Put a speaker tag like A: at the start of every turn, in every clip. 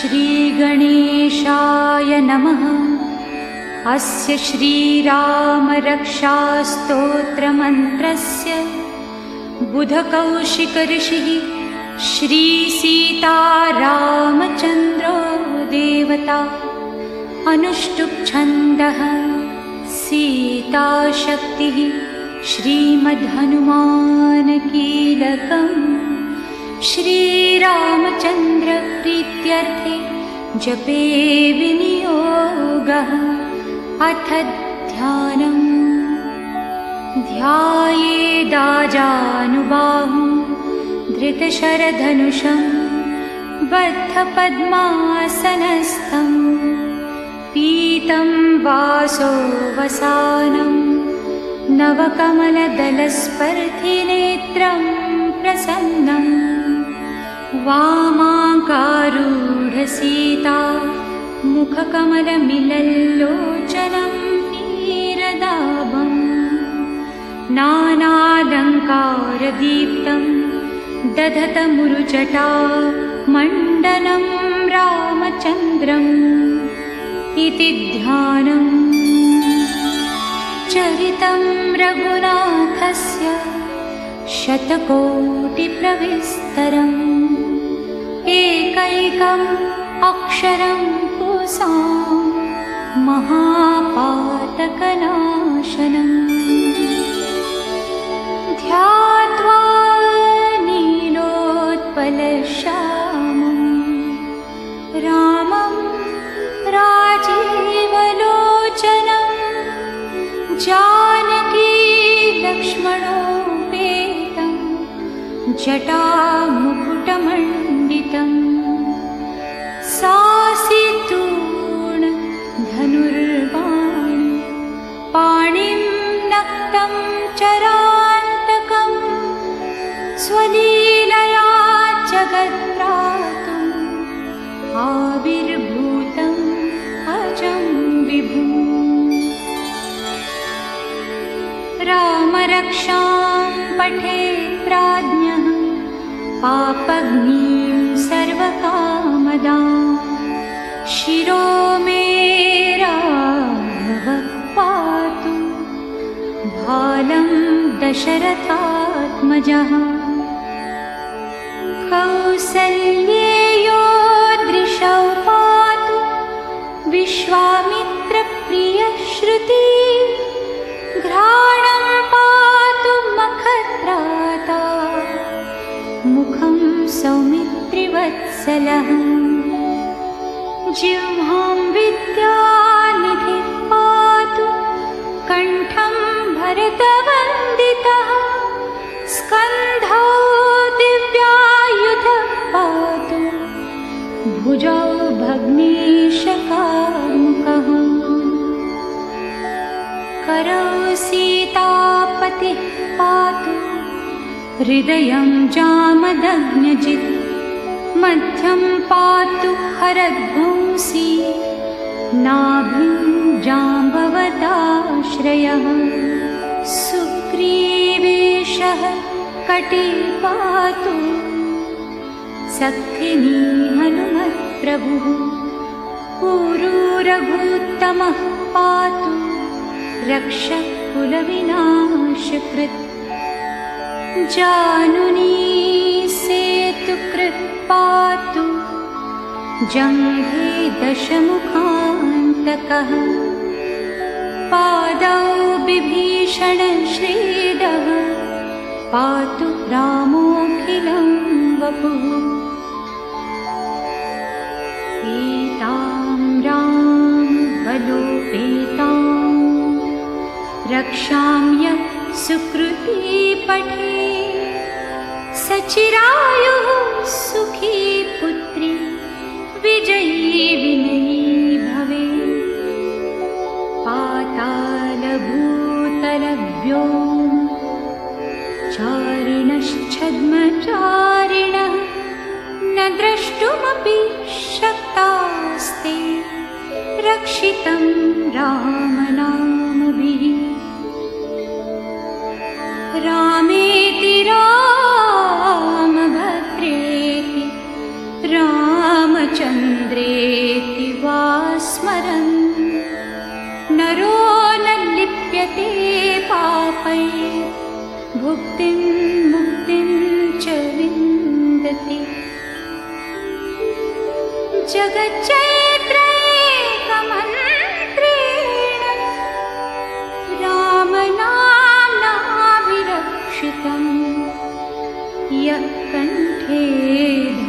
A: श्रीगणेशाय नमः। अस्य श्रीरामरक्षास्तोत्रमन्त्रस्य बुधकौशिकऋषिः श्रीसीतारामचन्द्रो देवता। अनुष्टुप्छन्दः सीताशक्तिः श्रीमद्हनुमानकीलकम्। श्रीरामचन्द्रप्रीत्यर्थे जपे विनियोगः। अथ ध्यानम्। ध्यायेदाजानुबाहुं धृतशरधनुषं बद्धपद्मासनस्थं। पीतं वासोऽवसानं नवकमलदलस्पर्धिनेत्रं प्रसन्नं। वामाङ्गारूढसीता मुखकमलमिलल्लोचनं नीरदाभम्। नानालङ्कारदीप्तं दधतमुरुजटा मण्डनं रामचन्द्रम् इति ध्यानम्। चरितं रघुनाथस्य शतकोटिप्रविस्तरम्। एकैकम् अक्षरं पुंसां महापातकनाशनम्। ध्यात्वा नीलोत्पलश्यामं रामं राजीवलोचनं। जानकी लक्ष्मणोपेतं जटामुकुटमण्डितम्। सासितूर्णधनुर्बाणी पाणिं नक्तं चरान्तकम्। स्वलीलया जगत्त्रातुम् आविर्भूतम् अजं विभुम्। रामरक्षां पठेत् प्राज्ञः पापग्नीं सर्वकामदां। शिरो मे राघवः पातु भालं दशरथात्मजः। कौसल्येयो दृशौ पातु विश्वामित्रप्रियश्रुती। घ्राणं पातु मखत्राता मुखं सौमित्रिवत्सलः। जिह्वां विद्यानिधिः पातु कण्ठं भरतवन्दितः। स्कन्धौ दिव्यायुधः पातु भुजौ भग्नेशकामुकः। करौ सीतापतिः पातु हृदयं जामदग्न्यजित्। मध्यं पातु हरध्वंसी नाभिं जाम्बवदाश्रयः। सुग्रीवेशः कटे पातु सक्थिनी हनुमत्प्रभुः। पुरूरघूत्तमः पातु रक्षः कुलविनाशकृत्। जानुनी सेतुकृत् पातु जङ्घे दशमुखान्तकः। पादौ बिभीषणश्रीदः पातु रामोऽखिलं वपुः। पीतां रामबलोपेतां रक्षां यः सुकृती पठे। सचिरायुः सुखी पुत्री विजयी विनयी भवे। पातालभूतलव्योम चारिणश्छद्मचारिणः न द्रष्टुमपि शक्तास्ते। रक्षितं रामनामभिः। रामेति रामभद्रेति रामचन्द्रे जगच्चैत्रैकमन्त्रेण रामनाम्नाभिरक्षितं यः कण्ठे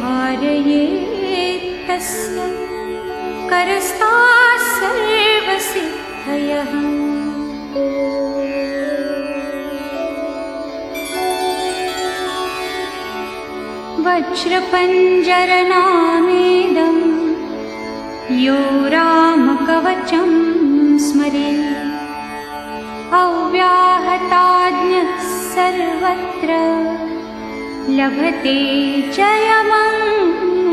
A: धारयेत् तस्य करस्ताः सर्वसिद्धयः। वज्रपञ्जरनामेदं यो रामकवचं स्मरेत् अव्याहताज्ञः सर्वत्र लभते जयमङ्गलम्।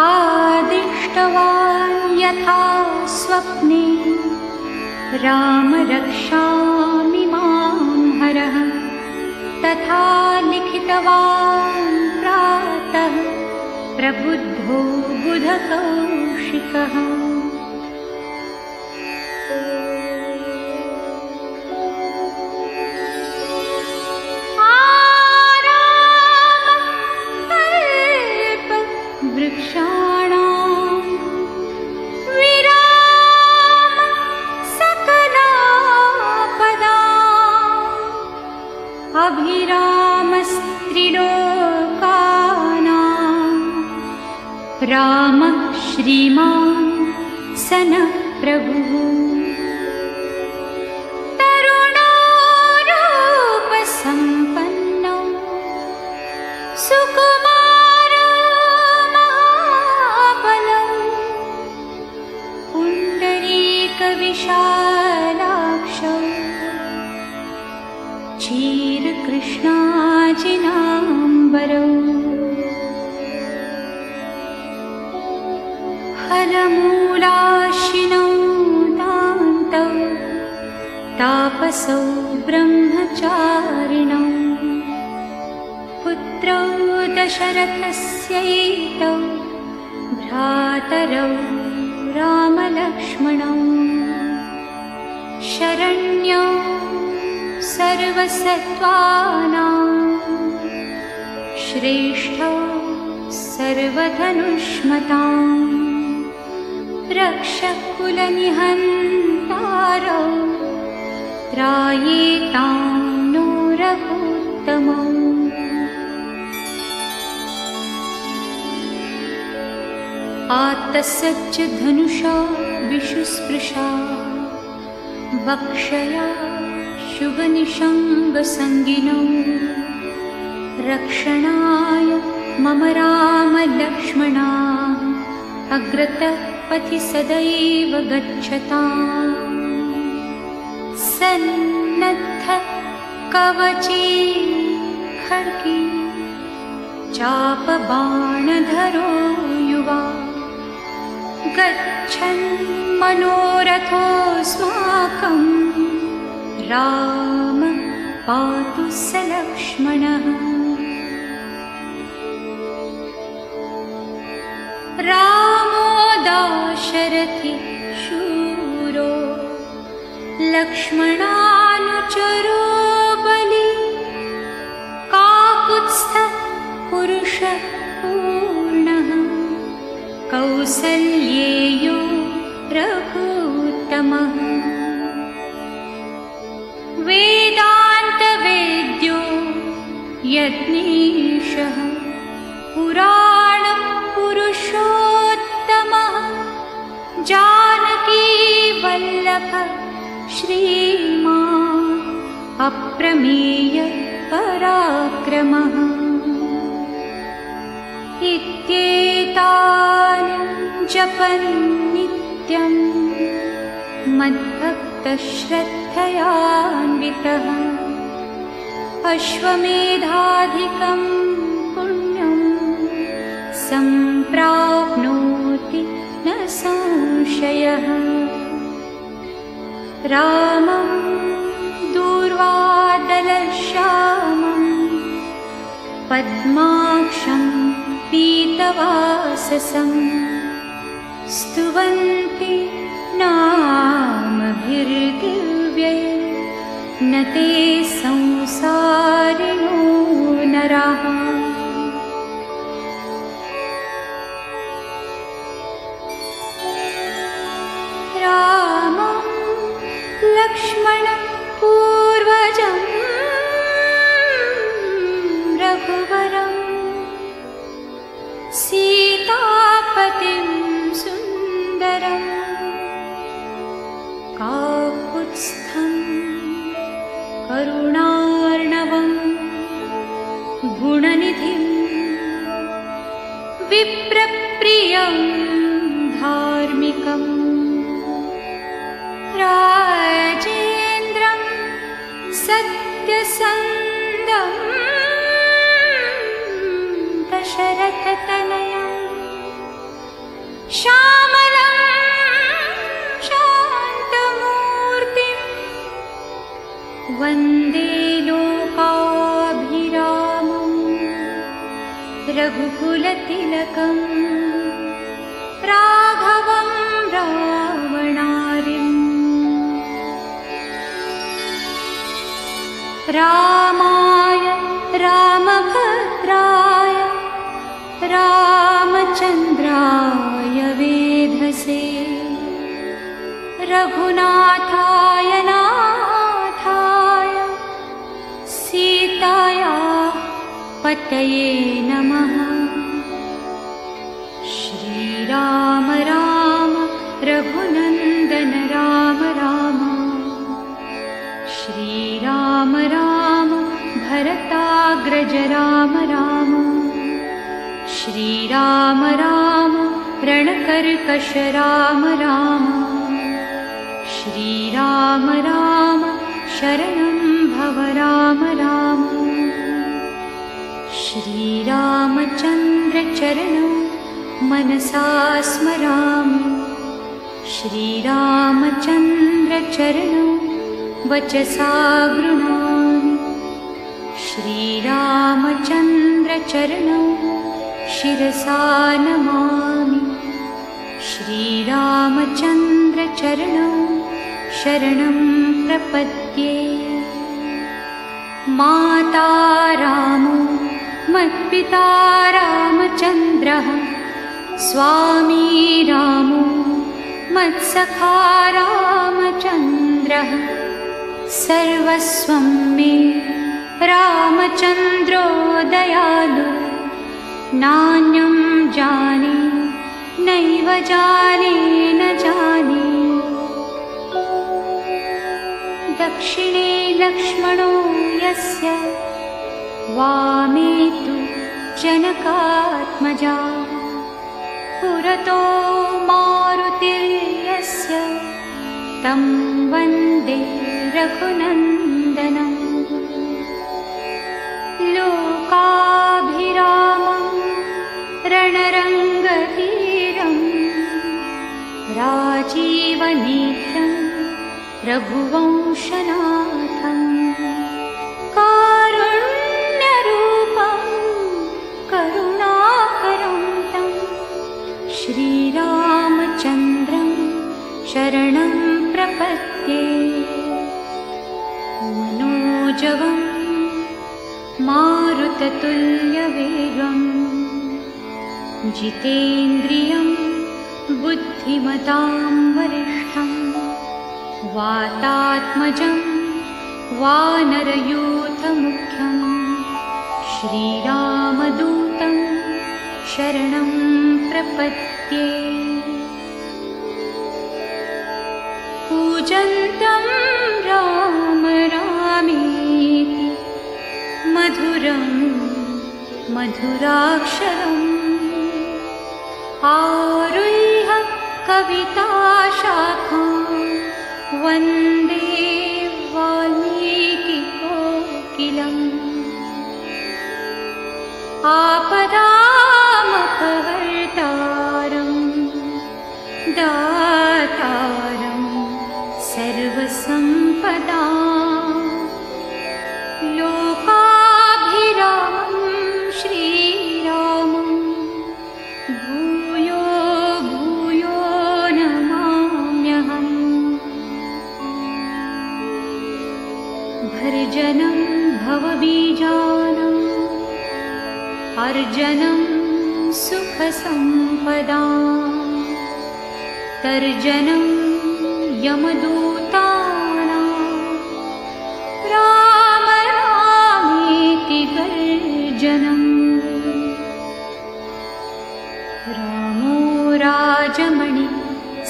A: आदिष्टवान् यथा स्वप्ने राम रक्षामि मां हरः तथा लिखितवान् प्रातः प्रबुद्धो बुधकौशिकः। वृक्षाणां विराम सकलापदाम् अभिरामस्त्रिलोकानां रामः श्रीमान् सनः प्रभुः। तरुणोरूपसम्पन्नो सुकुमारो महाबलो पुण्डरीकविशालाक्षो क्षीरकृष्णाजिनाम्बरो। फलमूलाशिनौ दान्तौ तापसौ ब्रह्मचारिणौ पुत्रौ दशरथस्यैतौ भ्रातरौ रामलक्ष्मणौ शरण्यौ सर्वसत्त्वानां श्रेष्ठौ सर्वधनुष्मताम् रक्षः कुलनिहन्तारौ त्रायेतां नो रघुत्तमौ। आत्तसज्ज धनुषा विशुस्पृशा वक्षया शुभनिषङ्गसङ्गिनौ रक्षणाय मम रामलक्ष्मणा अग्रतः पथि सदैव गच्छताम्। सन्नद्ध कवची खड्गी चापबाणधरो युवा गच्छन् मनोरथोऽस्माकं राम पातु स लक्ष्मणः। रामो दाशरथि शूरो लक्ष्मणानुचरो बली काकुत्स्थः पुरुषः पूर्णः कौसल्येयो रघुत्तमः। वेदान्तवेद्यो यज्ञेशः पुराणपुरुषोत्तमः जानकीवल्लभः श्रीमान् अप्रमेय पराक्रमः। इत्येतानि जपन् नित्यं मद्भक्तश्रद्धयान्वितः अश्वमेधाधिकं पुण्यं सम्प्राप्नोति न संशयः। रामं दूर्वादलश्यामं पद्माक्षं पीतवाससं स्तुवन्ति नामभिर्दिव्यै न ते संसारिणो नराः। लक्ष्मण पूर्वजं रघुवरं सीतापतिं सुन्दरं काकुत्स्थं करुणार्णवं गुणनिधिं विप्रप्रियं धार्मिकम् राजेन्द्रं सत्यसन्धं दशरथतनयं श्यामलं शान्तमूर्तिं वन्दे लोकाभिरामं रघुकुलतिलकं राघवं रावणारिम् रामाय रामभद्राय रामचन्द्राय वेधसे रघुनाथाय नाथाय सीताया पतये नमः। श्रीराम राम रघुनन्दन राम राम श्रीराम राम भरताग्रज राम राम श्रीराम राम रणकर्कश राम राम श्रीराम राम शरणं भव राम राम श्रीरामचन्द्र चरणं मनसा स्मरामि श्रीरामचन्द्र चरणं वचसा गृह्णामि श्रीरामचन्द्र चरणं शिरसा नमामि श्रीरामचन्द्र चरणं शरणं प्रपद्ये। माता रामो मत्पिता रामचन्द्रः स्वामी रामो मत्सखा रामचन्द्रः सर्वस्वं मे रामचन्द्रो दयालु नान्यं जाने नैव जाने न जाने। दक्षिणे लक्ष्मणो यस्य वामे तु जनकात्मजा पुरतो मारुतिर्यस्य तं वन्दे रघुनन्दनं। लोकाभिरामं रणरङ्गधीरं राजीवनेत्रं रघुवंशनाथं कारुण्यरूपं करुणाकरं तं श्रीरामचन्द्रं शरणं प्रपद्ये। मनोजवं मारुततुल्यवेगं जितेन्द्रियं बुद्धिमतां वरिष्ठं वातात्मजं वानरयूथमुख्यं श्रीरामदूतं शरणं प्रपद्ये। पूजन्तं राम रामेति मधुरं मधुराक्षरम् आरुह्य कविताशाखां वन्दे वाल्मीकिकोकिलम्। आपदामपहर्तारं दातारं सर्वसम्पदां लोकाभिरामं श्रीरामं भूयो भूयो नमाम्यहम्। भर्जनं भवबीजानां अर्जनं सुखसम्पदां तर्जनं यमदूतानां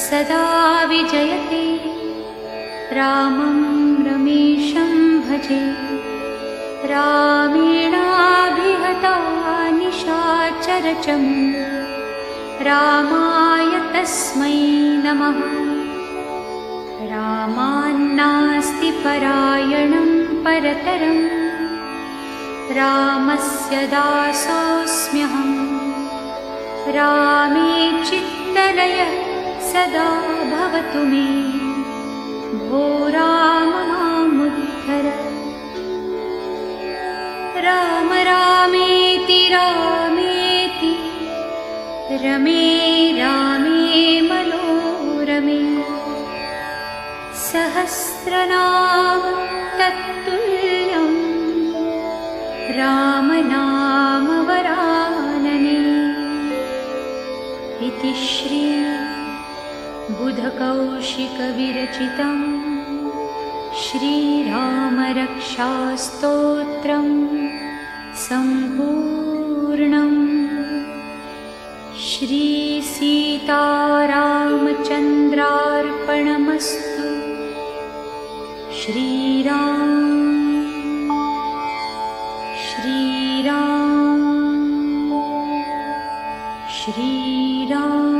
A: सदा विजयते रामं रमेशं भजे रामेणाभिहता निशाचरचमू रामाय तस्मै नमः रामान्नास्ति परायणं परतरं रामस्य दासोऽस्म्यहं रामे चित्तलयः सदा भवतु मे भो राम मामुद्धर राम रामेति रामेति रमे रामे मनोरमे सहस्रनाम तत्तुल्यं रामनाम वरानने इति श्री बुधकौशिकविरचितं श्रीरामरक्षास्तोत्रं सम्पूर्णम् श्रीसीतारामचन्द्रार्पणमस्तु श्रीराम श्रीराम श्रीराम